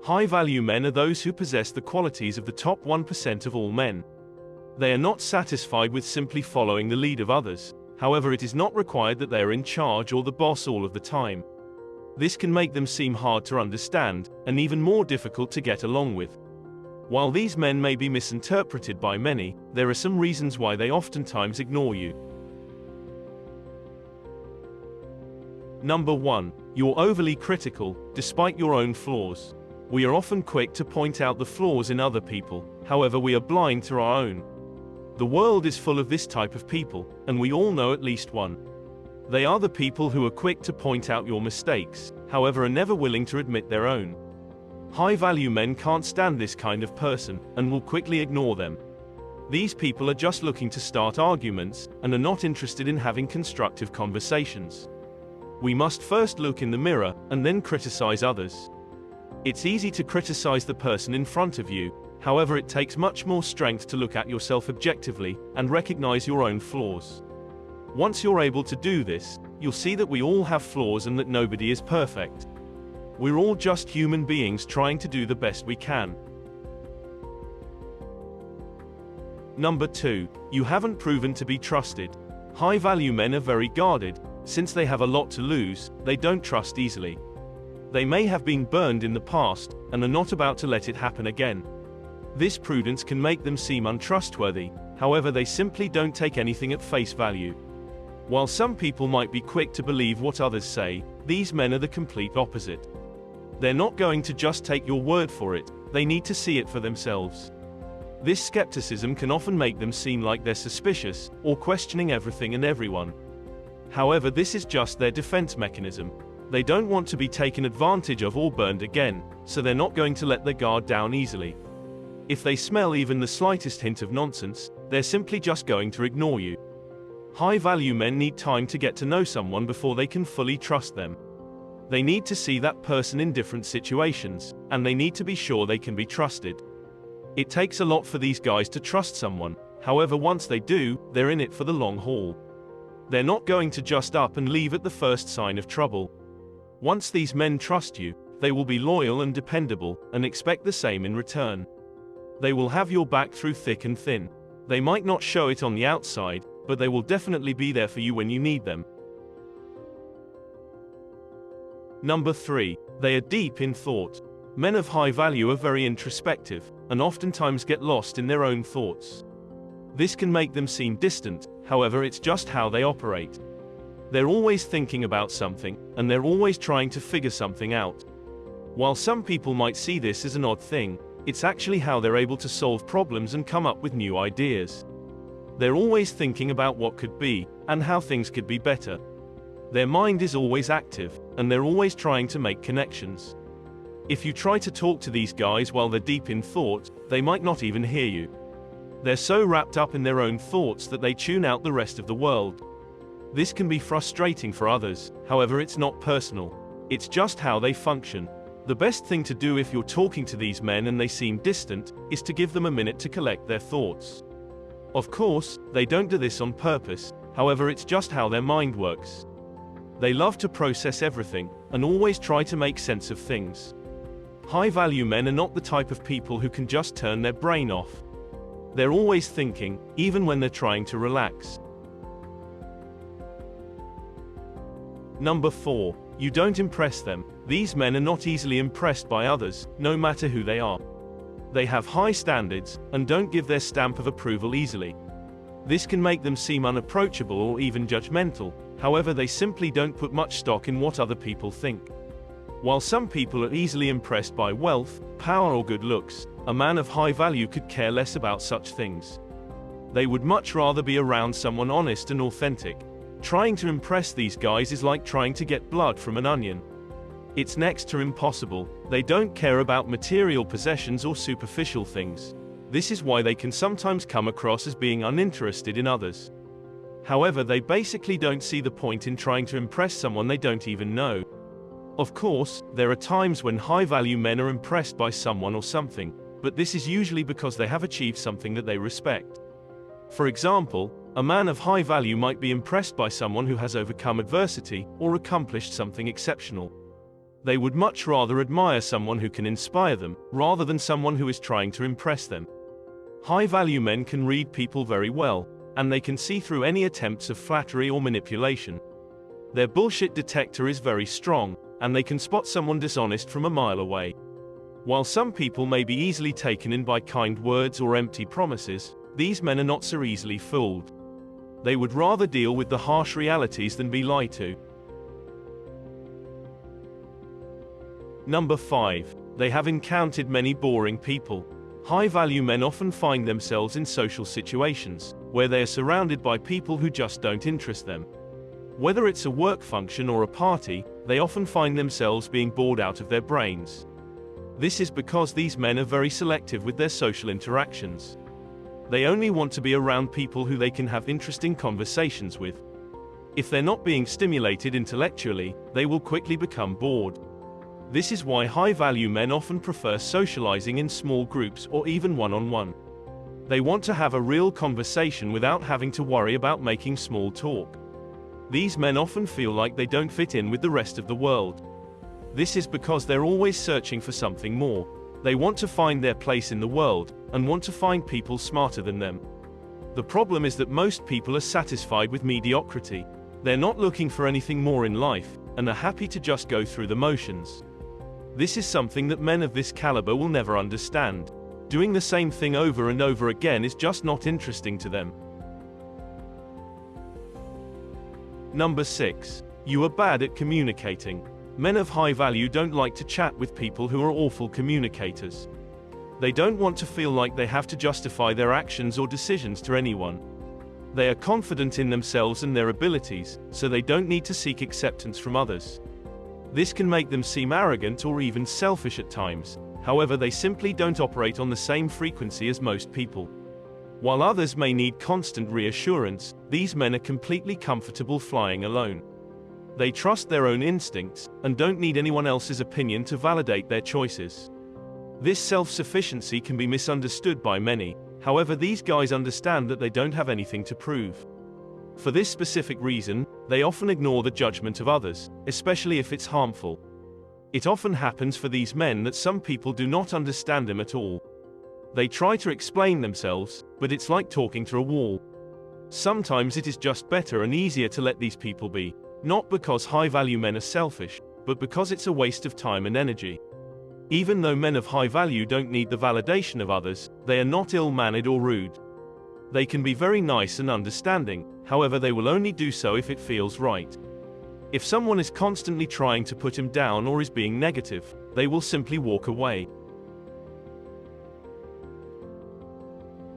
High-value men are those who possess the qualities of the top 1% of all men. They are not satisfied with simply following the lead of others. However, it is not required that they are in charge or the boss all of the time. This can make them seem hard to understand, and even more difficult to get along with. While these men may be misinterpreted by many, there are some reasons why they oftentimes ignore you. Number 1. You're overly critical, despite your own flaws. We are often quick to point out the flaws in other people, however we are blind to our own. The world is full of this type of people, and we all know at least one. They are the people who are quick to point out your mistakes, however are never willing to admit their own. High-value men can't stand this kind of person, and will quickly ignore them. These people are just looking to start arguments, and are not interested in having constructive conversations. We must first look in the mirror, and then criticize others. It's easy to criticize the person in front of you, however it takes much more strength to look at yourself objectively, and recognize your own flaws. Once you're able to do this, you'll see that we all have flaws and that nobody is perfect. We're all just human beings trying to do the best we can. Number 2. You haven't proven to be trusted. High-value men are very guarded. Since they have a lot to lose, they don't trust easily. They may have been burned in the past, and are not about to let it happen again. This prudence can make them seem untrustworthy, however they simply don't take anything at face value. While some people might be quick to believe what others say, these men are the complete opposite. They're not going to just take your word for it, they need to see it for themselves. This skepticism can often make them seem like they're suspicious, or questioning everything and everyone. However, this is just their defense mechanism. They don't want to be taken advantage of or burned again, so they're not going to let their guard down easily. If they smell even the slightest hint of nonsense, they're simply just going to ignore you. High-value men need time to get to know someone before they can fully trust them. They need to see that person in different situations, and they need to be sure they can be trusted. It takes a lot for these guys to trust someone, however once they do, they're in it for the long haul. They're not going to just up and leave at the first sign of trouble. Once these men trust you, they will be loyal and dependable, and expect the same in return. They will have your back through thick and thin. They might not show it on the outside, but they will definitely be there for you when you need them. Number 3. They are deep in thought. Men of high value are very introspective, and oftentimes get lost in their own thoughts. This can make them seem distant, however it's just how they operate. They're always thinking about something, and they're always trying to figure something out. While some people might see this as an odd thing, it's actually how they're able to solve problems and come up with new ideas. They're always thinking about what could be, and how things could be better. Their mind is always active, and they're always trying to make connections. If you try to talk to these guys while they're deep in thought, they might not even hear you. They're so wrapped up in their own thoughts that they tune out the rest of the world. This can be frustrating for others, however it's not personal. It's just how they function. The best thing to do if you're talking to these men and they seem distant, is to give them a minute to collect their thoughts. Of course, they don't do this on purpose, however it's just how their mind works. They love to process everything, and always try to make sense of things. High-value men are not the type of people who can just turn their brain off. They're always thinking, even when they're trying to relax. Number 4. You don't impress them. These men are not easily impressed by others, no matter who they are. They have high standards, and don't give their stamp of approval easily. This can make them seem unapproachable or even judgmental, however they simply don't put much stock in what other people think. While some people are easily impressed by wealth, power or good looks, a man of high value could care less about such things. They would much rather be around someone honest and authentic. Trying to impress these guys is like trying to get blood from an onion. It's next to impossible. They don't care about material possessions or superficial things. This is why they can sometimes come across as being uninterested in others. However, they basically don't see the point in trying to impress someone they don't even know. Of course, there are times when high-value men are impressed by someone or something, but this is usually because they have achieved something that they respect. For example, a man of high value might be impressed by someone who has overcome adversity, or accomplished something exceptional. They would much rather admire someone who can inspire them, rather than someone who is trying to impress them. High-value men can read people very well, and they can see through any attempts of flattery or manipulation. Their bullshit detector is very strong, and they can spot someone dishonest from a mile away. While some people may be easily taken in by kind words or empty promises, these men are not so easily fooled. They would rather deal with the harsh realities than be lied to. Number 5. They have encountered many boring people. High-value men often find themselves in social situations where they are surrounded by people who just don't interest them. Whether it's a work function or a party, they often find themselves being bored out of their brains. This is because these men are very selective with their social interactions. They only want to be around people who they can have interesting conversations with. If they're not being stimulated intellectually, they will quickly become bored. This is why high-value men often prefer socializing in small groups or even one-on-one. They want to have a real conversation without having to worry about making small talk. These men often feel like they don't fit in with the rest of the world. This is because they're always searching for something more. They want to find their place in the world, and want to find people smarter than them. The problem is that most people are satisfied with mediocrity. They're not looking for anything more in life, and are happy to just go through the motions. This is something that men of this caliber will never understand. Doing the same thing over and over again is just not interesting to them. Number 6. You are bad at communicating. Men of high value don't like to chat with people who are awful communicators. They don't want to feel like they have to justify their actions or decisions to anyone. They are confident in themselves and their abilities, so they don't need to seek acceptance from others. This can make them seem arrogant or even selfish at times. However, they simply don't operate on the same frequency as most people. While others may need constant reassurance, these men are completely comfortable flying alone. They trust their own instincts, and don't need anyone else's opinion to validate their choices. This self-sufficiency can be misunderstood by many. However, these guys understand that they don't have anything to prove. For this specific reason, they often ignore the judgment of others, especially if it's harmful. It often happens for these men that some people do not understand them at all. They try to explain themselves, but it's like talking to a wall. Sometimes it is just better and easier to let these people be, not because high-value men are selfish, but because it's a waste of time and energy. Even though men of high value don't need the validation of others, they are not ill-mannered or rude. They can be very nice and understanding, however they will only do so if it feels right. If someone is constantly trying to put him down or is being negative, they will simply walk away.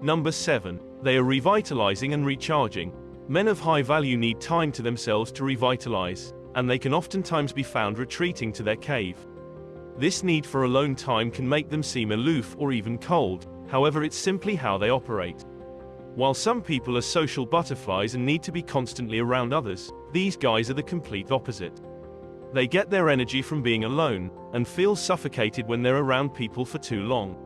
Number 7. They are revitalizing and recharging. Men of high value need time to themselves to revitalize, and they can oftentimes be found retreating to their cave. This need for alone time can make them seem aloof or even cold, however it's simply how they operate. While some people are social butterflies and need to be constantly around others, these guys are the complete opposite. They get their energy from being alone, and feel suffocated when they're around people for too long.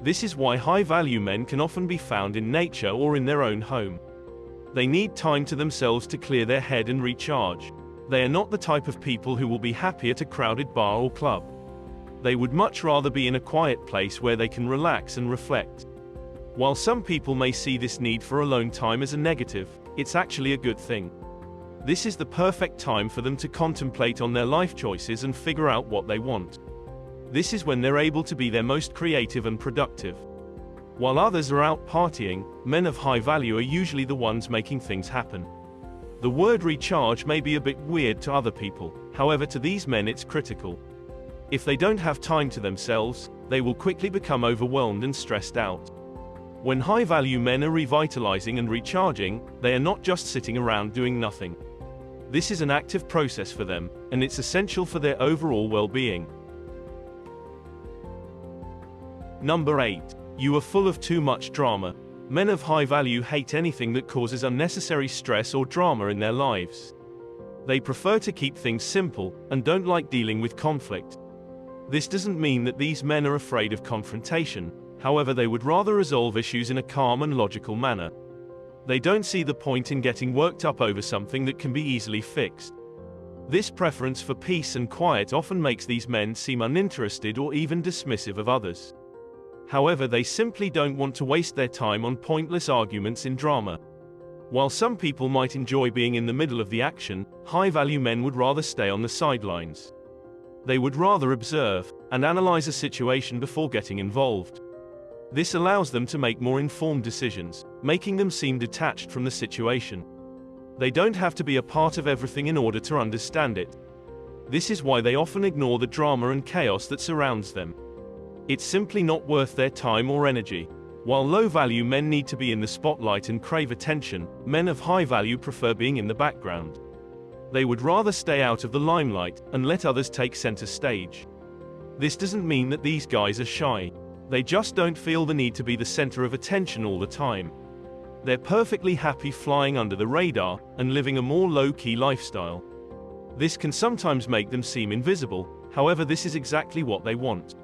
This is why high-value men can often be found in nature or in their own home. They need time to themselves to clear their head and recharge. They are not the type of people who will be happy at a crowded bar or club. They would much rather be in a quiet place where they can relax and reflect. While some people may see this need for alone time as a negative, it's actually a good thing. This is the perfect time for them to contemplate on their life choices and figure out what they want. This is when they're able to be their most creative and productive. While others are out partying, men of high value are usually the ones making things happen. The word recharge may be a bit weird to other people, however to these men it's critical. If they don't have time to themselves, they will quickly become overwhelmed and stressed out. When high-value men are revitalizing and recharging, they are not just sitting around doing nothing. This is an active process for them, and it's essential for their overall well-being. Number 8. You are full of too much drama. Men of high value hate anything that causes unnecessary stress or drama in their lives. They prefer to keep things simple, and don't like dealing with conflict. This doesn't mean that these men are afraid of confrontation. However, they would rather resolve issues in a calm and logical manner. They don't see the point in getting worked up over something that can be easily fixed. This preference for peace and quiet often makes these men seem uninterested or even dismissive of others. However, they simply don't want to waste their time on pointless arguments in drama. While some people might enjoy being in the middle of the action, high-value men would rather stay on the sidelines. They would rather observe and analyze a situation before getting involved. This allows them to make more informed decisions, making them seem detached from the situation. They don't have to be a part of everything in order to understand it. This is why they often ignore the drama and chaos that surrounds them. It's simply not worth their time or energy. While low-value men need to be in the spotlight and crave attention, men of high value prefer being in the background. They would rather stay out of the limelight and let others take center stage. This doesn't mean that these guys are shy. They just don't feel the need to be the center of attention all the time. They're perfectly happy flying under the radar and living a more low-key lifestyle. This can sometimes make them seem invisible, however, this is exactly what they want.